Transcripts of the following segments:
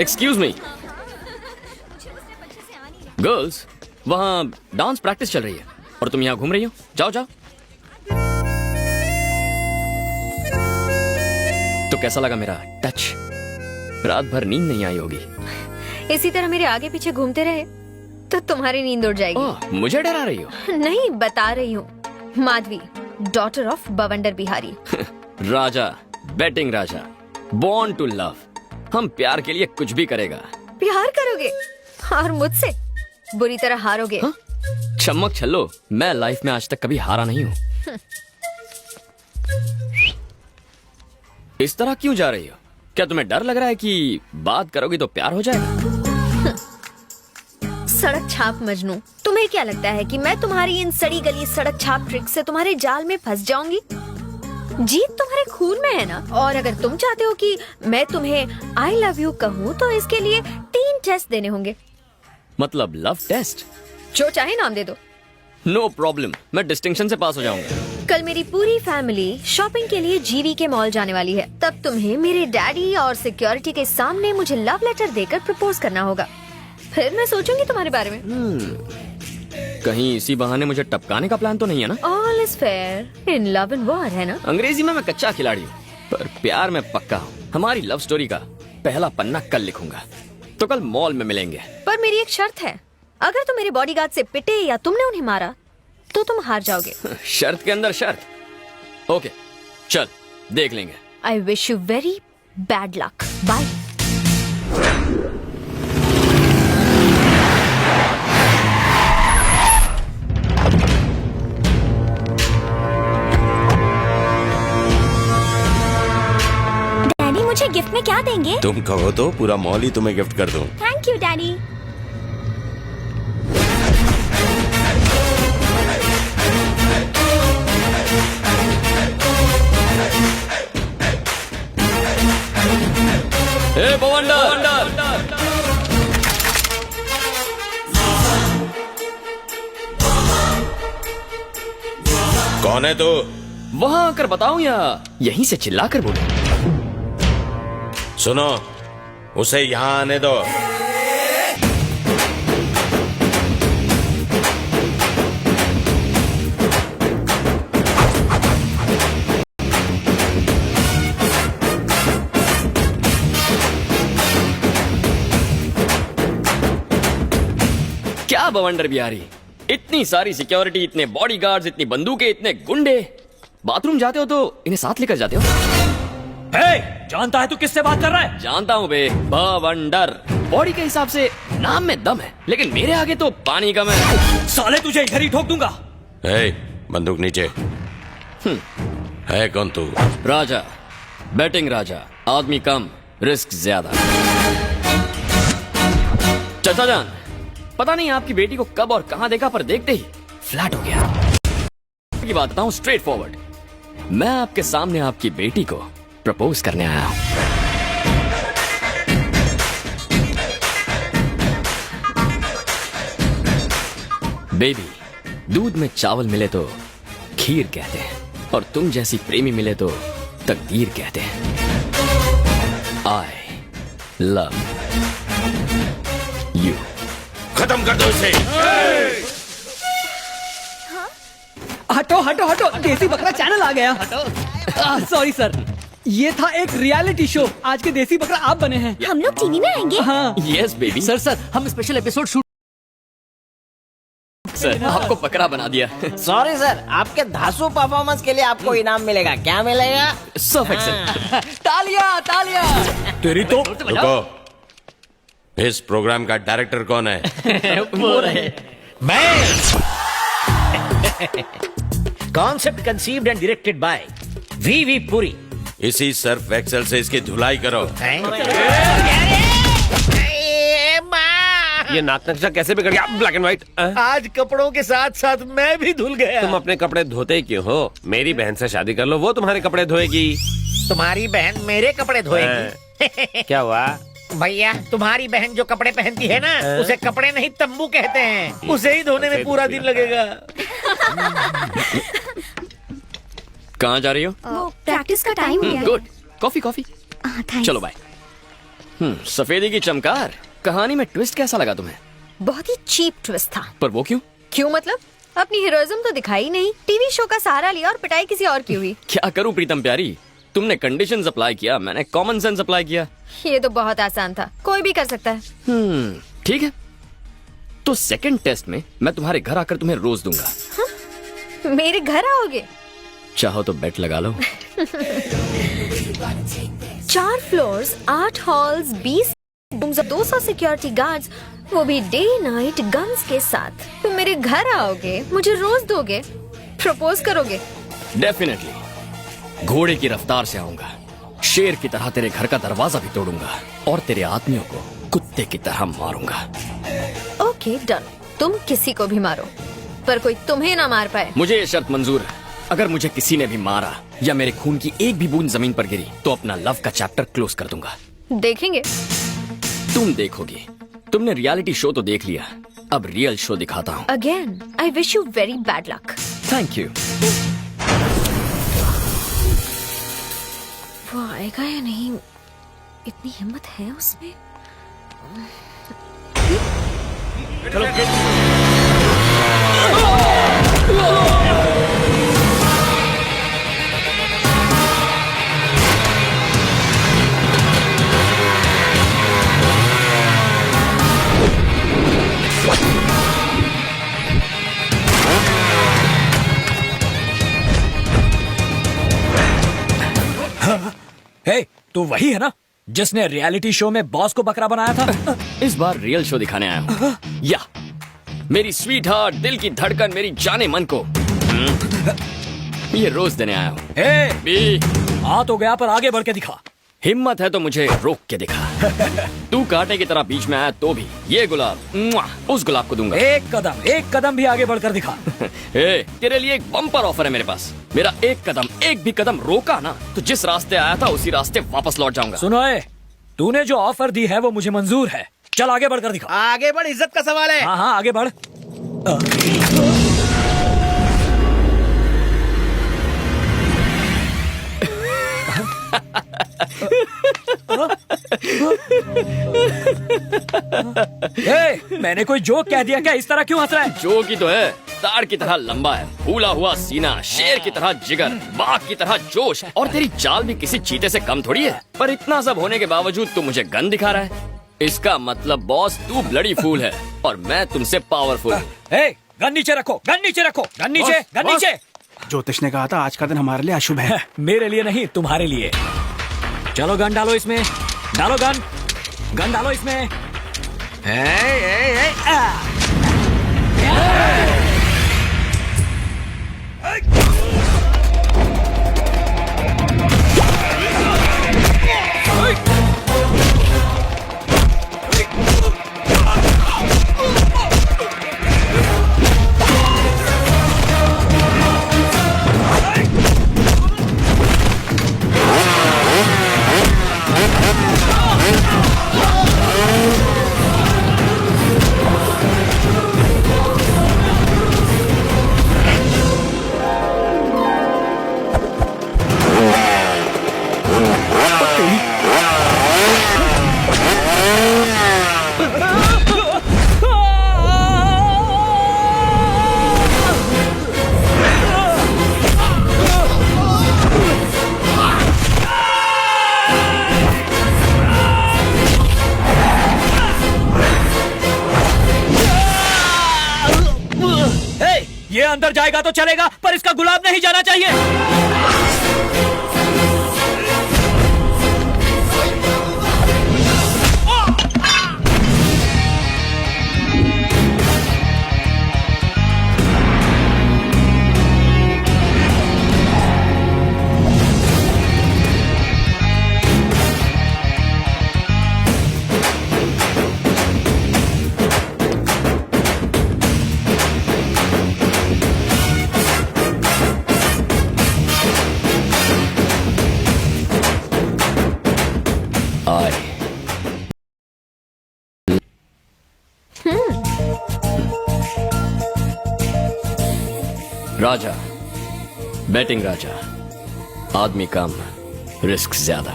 Excuse me girls, वहाँ dance practice चल रही है और तुम यहाँ घूम रही हो। जाओ जाओ। तो कैसा लगा मेरा टच? रात भर नींद नहीं आई होगी। इसी तरह मेरे आगे पीछे घूमते रहे तो तुम्हारी नींद उड़ जाएगी। ओह, मुझे डरा रही हो? नहीं, बता रही हूँ। Madhavi, daughter of Bawandar Bihari. Raja, betting Raja, born to love. हम प्यार के लिए कुछ भी करेगा। प्यार करोगे और मुझसे बुरी तरह हारोगे। हाँ? चमक छल्लो, मैं लाइफ में आज तक कभी हारा नहीं हूँ। इस तरह क्यों जा रही हो? क्या तुम्हें डर लग रहा है कि बात करोगी तो प्यार हो जाएगा? सड़क छाप मजनू, तुम्हें क्या लगता है कि मैं तुम्हारी इन सड़ी गली सड़क छाप ट्रिक से तुम्हारे जाल में फंस जाऊंगी? जीत तुम्हारे खून में है ना। और अगर तुम चाहते हो कि मैं तुम्हें आई लव यू कहूँ तो इसके लिए 3 टेस्ट देने होंगे। मतलब लव टेस्ट? जो चाहे नाम दे दो। नो प्रॉब्लम, मैं डिस्टिंक्शन से पास हो जाऊंगा। कल मेरी पूरी फैमिली शॉपिंग के लिए जीवी के मॉल जाने वाली है। तब तुम्हें मेरे डैडी और सिक्योरिटी के सामने मुझे लव लेटर देकर प्रपोज करना होगा। फिर मैं सोचूंगी तुम्हारे बारे में। कहीं इसी बहाने मुझे टपकाने का प्लान तो नहीं है ना? All is fair in love and war, है ना? अंग्रेजी में मैं कच्चा खिलाड़ी हूँ, पर प्यार में पक्का हूँ। हमारी लव स्टोरी का पहला पन्ना कल लिखूंगा, तो कल मॉल में मिलेंगे। पर मेरी एक शर्त है, अगर तुम मेरे बॉडीगार्ड से पिटे या तुमने उन्हें मारा तो तुम हार जाओगे। शर्त के अंदर शर्त। ओके, चल देख लेंगे। I wish you very bad luck. Bye. Daddy, मुझे गिफ्ट में क्या देंगे? तुम कहो तो पूरा मॉल ही तुम्हें गिफ्ट कर दूं। Thank you daddy. ए बवंडर! कौन है तू? वहाँ आकर बताऊं या यहीं से चिल्लाकर बोलूं? सुनो, उसे यहाँ आने दो। क्या बवंडर बिहारी, इतनी सारी सिक्योरिटी, इतने बॉडीगार्ड्स, इतनी बंदूकें, इतने गुंडे। बाथरूम जाते हो तो इन्हें साथ लेकर जाते हो? जानता है तू किससे बात कर रहा है? जानता हूँ बे, बवंडर। बॉडी के हिसाब से नाम में दम है, लेकिन मेरे आगे तो पानी कम है। साले तुझे इधर ही ठोक दूंगा। बंदूक नीचे। है कौन तू? राजा, बैटिंग राजा, आदमी कम, रिस्क ज्यादा। चाचा जान, पता नहीं आपकी बेटी को कब और कहां देखा, पर देखते ही फ्लैट हो गया। की बात बताऊं स्ट्रेट फॉरवर्ड, मैं आपके सामने आपकी बेटी को प्रपोज करने आया हूं। बेबी, दूध में चावल मिले तो खीर कहते हैं, और तुम जैसी प्रेमी मिले तो तकदीर कहते हैं। I love you. खत्म कर दो इसे। हटो हटो हटो, देसी बकरा चैनल आ गया। सॉरी सर, ये था एक रियलिटी शो। आज के देसी बकरा आप बने हैं। हम लोग टीवी में आएंगे? हाँ यस बेबी। सर हम स्पेशल एपिसोड शूट। सर, आपको बकरा बना दिया। सॉरी सर, आपके धांसू परफॉर्मेंस के लिए आपको इनाम मिलेगा। क्या मिलेगा? Surf Excel. तालियां तालियां। तेरी तो रुको, इस प्रोग्राम का डायरेक्टर कौन है? वो रहे मैं। Concept conceived and directed by V Puri. इसी सर्फ एक्सेल से इसकी धुलाई करो। ये नाक नक्शा कैसे बिगड़ गया? Black and white. आज कपड़ों के साथ साथ मैं भी धुल गया। तुम अपने कपड़े धोते ही क्यों हो? मेरी बहन से शादी कर लो, वो तुम्हारे कपड़े धोएगी। तुम्हारी बहन मेरे कपड़े धोएगी? क्या हुआ भैया, तुम्हारी बहन जो कपड़े पहनती है ना, उसे कपड़े नहीं तंबू कहते हैं। उसे ही धोने में पूरा दिन लगेगा। कहाँ जा रही हो? वो प्रैक्टिस का टाइम हो गया। Good, coffee coffee. थैंक्स। चलो बाय। सफेदी की चमकार। कहानी में ट्विस्ट कैसा लगा तुम्हें? बहुत ही चीप ट्विस्ट था। पर वो क्यों? क्यों मतलब? अपनी हीरोइज्म तो दिखाई नहीं, टीवी शो का सहारा लिया और पिटाई किसी और की हुई। क्या करूं प्रीतम प्यारी, तुमने कंडीशंस अप्लाई किया, मैंने कॉमन सेंस अप्लाई किया। ये तो बहुत आसान था, कोई भी कर सकता है। ठीक है, तो सेकंड टेस्ट में मैं तुम्हारे घर आकर तुम्हें रोज दूंगा। मेरे घर आओगे? चाहो तो बेट लगा लो। 4 floors, 8 halls, 20 rooms, 200 security guards, वो भी डे नाइट गन्स के साथ। तुम मेरे घर आओगे, मुझे रोज दोगे, प्रपोज करोगे? डेफिनेटली। घोड़े की रफ्तार से आऊंगा, शेर की तरह तेरे घर का दरवाजा भी तोड़ूंगा और तेरे आदमियों को कुत्ते की तरह मारूंगा। ओके डन, तुम किसी को भी मारो, पर कोई तुम्हें ना मार पाए। मुझे ये शर्त मंजूर है, अगर मुझे किसी ने भी मारा या मेरे खून की एक भी बूंद जमीन पर गिरी तो अपना लव का चैप्टर क्लोज कर दूंगा। देखेंगे। तुम देखोगी। तुमने रियलिटी शो तो देख लिया, अब रियल शो दिखाता हूँ। Again I wish you very bad luck. Thank you. वो आएगा या नहीं? इतनी हिम्मत है उसमें? हे, तू वही है ना जिसने रियलिटी शो में बॉस को बकरा बनाया था? इस बार रियल शो दिखाने आया हूँ। या मेरी स्वीट हार्ट, दिल की धड़कन, मेरी जाने मन को ये रोज देने आया हूँ। हे, बी आ तो गया पर आगे बढ़ के दिखा। हिम्मत है तो मुझे रोक के दिखा। तू कांटे की तरह बीच में आया तो भी ये गुलाब उस गुलाब को दूंगा। एक कदम भी आगे बढ़कर दिखा। तेरे लिए एक बम्पर ऑफर है मेरे पास। मेरा एक भी कदम रोका ना तो जिस रास्ते आया था उसी रास्ते वापस लौट जाऊंगा। सुनो, तूने जो ऑफर दी है वो मुझे मंजूर है। चल आगे बढ़कर दिखा। आगे बढ़, इज्जत का सवाल है। हाँ हाँ आगे बढ़। मैंने कोई जोक कह दिया क्या? इस तरह क्यों हंस रहा है? जोक ही तो है, ताड़ की तरह लंबा है, फूला हुआ सीना, शेर की तरह जिगर, बाघ की तरह जोश, और तेरी चाल भी किसी चीते से कम थोड़ी है। पर इतना सब होने के बावजूद तू मुझे गन दिखा रहा है। इसका मतलब बॉस तू ब्लडी फूल है और मैं तुमसे पावरफुल हूँ। गन नीचे रखो, गन नीचे रखो, गन नीचे, गन नीचे। ज्योतिष ने कहा था आज का दिन हमारे लिए अशुभ है। मेरे लिए नहीं, तुम्हारे लिए। चलो गन डालो इसमें, डालो गन, गन डालो इसमें। ये अंदर जाएगा तो चलेगा पर इसका गुलाब नहीं जाना चाहिए। राजा, बैटिंग राजा, आदमी कम, रिस्क ज्यादा।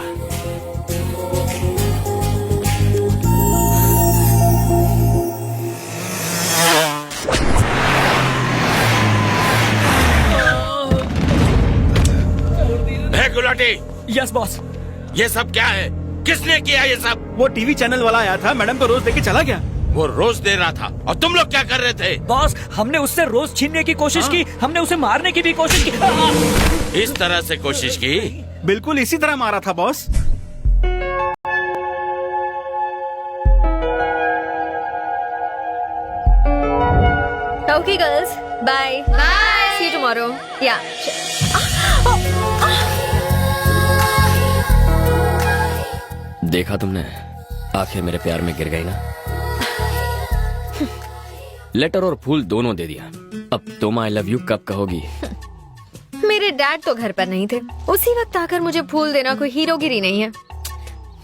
Yes boss. ये सब क्या है? किसने किया ये सब? वो टीवी चैनल वाला आया था, मैडम को रोज देके चला गया। वो रोज दे रहा था और तुम लोग क्या कर रहे थे? बॉस हमने उससे रोज छीनने की कोशिश की, हमने उसे मारने की भी कोशिश की। इस तरह से कोशिश की? बिल्कुल इसी तरह मारा था boss. Okay, girls. Bye. Bye. See you tomorrow. Yeah. देखा तुमने, आंखें मेरे प्यार में गिर गई ना। लेटर और फूल दोनों दे दिया। अब तुम आई लव यू कब कहोगी? मेरे डैड तो घर पर नहीं थे, उसी वक्त आकर मुझे फूल देना कोई हीरोगिरी नहीं है।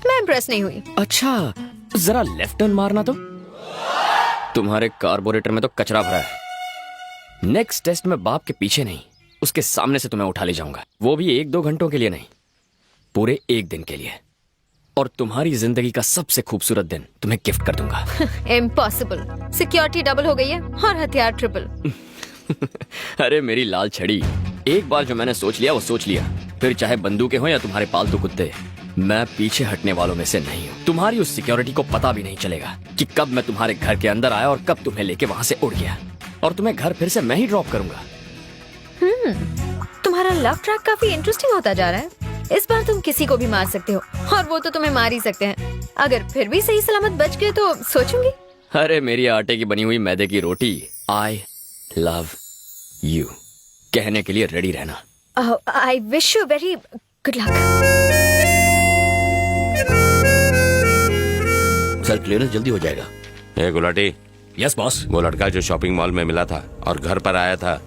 मैं इम्प्रेस नहीं हुई। अच्छा, जरा लेफ्ट टर्न मारना तो। तुम्हारे कार्बोरेटर में तो कचरा भरा है। नेक्स्ट टेस्ट में बाप के पीछे नहीं, उसके सामने से तुम्हें उठा ले जाऊंगा। वो भी 1-2 घंटों के लिए नहीं, पूरे 1 दिन के लिए। और तुम्हारी जिंदगी का सबसे खूबसूरत दिन तुम्हें गिफ्ट कर दूंगा। इम्पॉसिबल। सिक्योरिटी डबल हो गई है और हथियार ट्रिपल। अरे मेरी लाल छड़ी, एक बार जो मैंने सोच लिया वो सोच लिया। फिर चाहे बंदूकें हो या तुम्हारे पालतू कुत्ते, मैं पीछे हटने वालों में से नहीं हूँ। तुम्हारी उस सिक्योरिटी को पता भी नहीं चलेगा कि कब मैं तुम्हारे घर के अंदर आया और कब तुम्हें लेके वहां से उड़ गया। और तुम्हें घर फिर से मैं ही ड्रॉप करूंगा। तुम्हारा लव ट्रैक काफी इंटरेस्टिंग होता जा रहा है। इस बार तुम किसी को भी मार सकते हो और वो तो तुम्हें मार ही सकते हैं। अगर फिर भी सही सलामत बच गए तो सोचूंगी। अरे मेरी आटे की बनी हुई मैदे की रोटी, आई लव यू कहने के लिए रेडी रहना। आई wish you very good luck. Sir clearance जल्दी हो जाएगा। ए गुलाटी, यस बॉस। वो लड़का जो शॉपिंग मॉल में मिला था और घर पर आया था,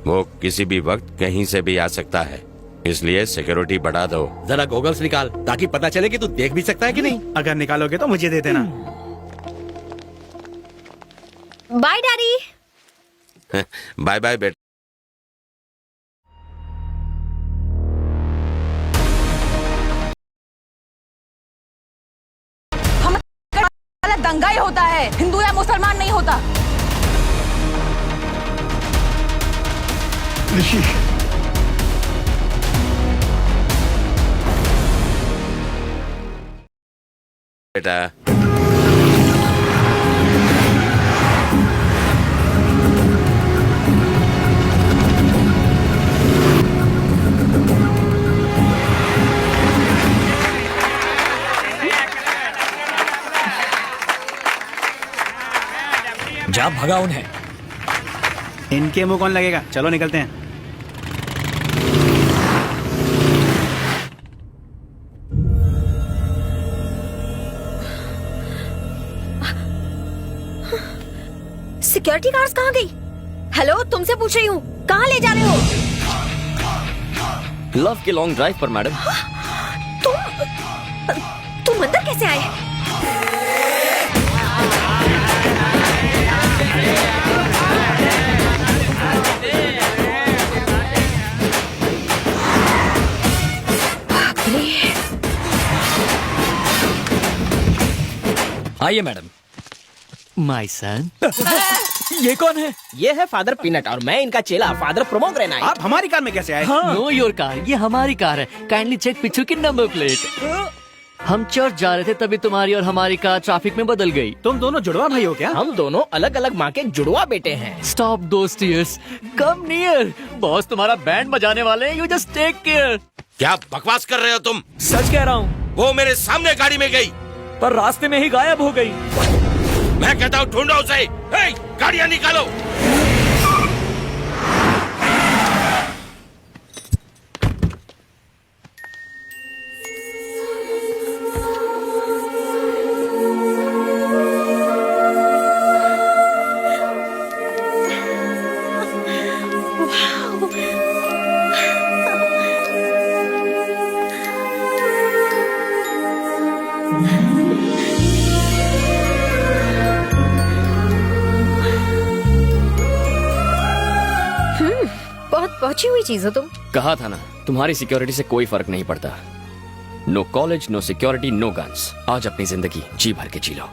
वो किसी भी वक्त कहीं से भी आ सकता है, इसलिए सिक्योरिटी बढ़ा दो। जरा गॉगल्स निकाल ताकि पता चले कि तू देख भी सकता है कि नहीं। अगर निकालोगे तो मुझे दे देना। Bye daddy. बाय बाय बेटा। दंगा ही होता है, हिंदू या मुसलमान नहीं होता। बेटा जा भगा उन्हें। इनके मुंह कौन लगेगा? चलो निकलते हैं। सिक्योरिटी गार्ड्स कहाँ गई? हेलो, तुमसे पूछ रही हूँ, कहाँ ले जा रहे हो? लव के लॉन्ग ड्राइव पर मैडम। तुम अंदर कैसे आए? आइए मैडम। My son. ये कौन है? ये है फादर पीनट और मैं इनका चेला फादर प्रोमोग्रेनाइट। आप हमारी कार में कैसे आए? नो योर कार, ये हमारी कार है। काइंडली चेक पीछे की नंबर प्लेट। हम चर्च जा रहे थे तभी तुम्हारी और हमारी कार ट्रैफिक में बदल गई। तुम दोनों जुड़वा भाई हो क्या? हम दोनों अलग अलग माँ के जुड़वा बेटे हैं। स्टॉप दोस टीयर्स, कम नियर। बॉस तुम्हारा बैंड बजाने वाले हैं, यू जस्ट टेक केयर। क्या बकवास कर रहे हो तुम? सच कह रहा हूँ। वो मेरे सामने गाड़ी में गई पर रास्ते में ही गायब हो गई। मैं कहता हूँ ढूंढो उसे। हे, गाड़ियाँ निकालो। बहुत पहुंची हुई चीज हो तुम। कहा था ना, तुम्हारी सिक्योरिटी से कोई फर्क नहीं पड़ता। No college, no security, no guns. आज अपनी जिंदगी जी भर के जी लो।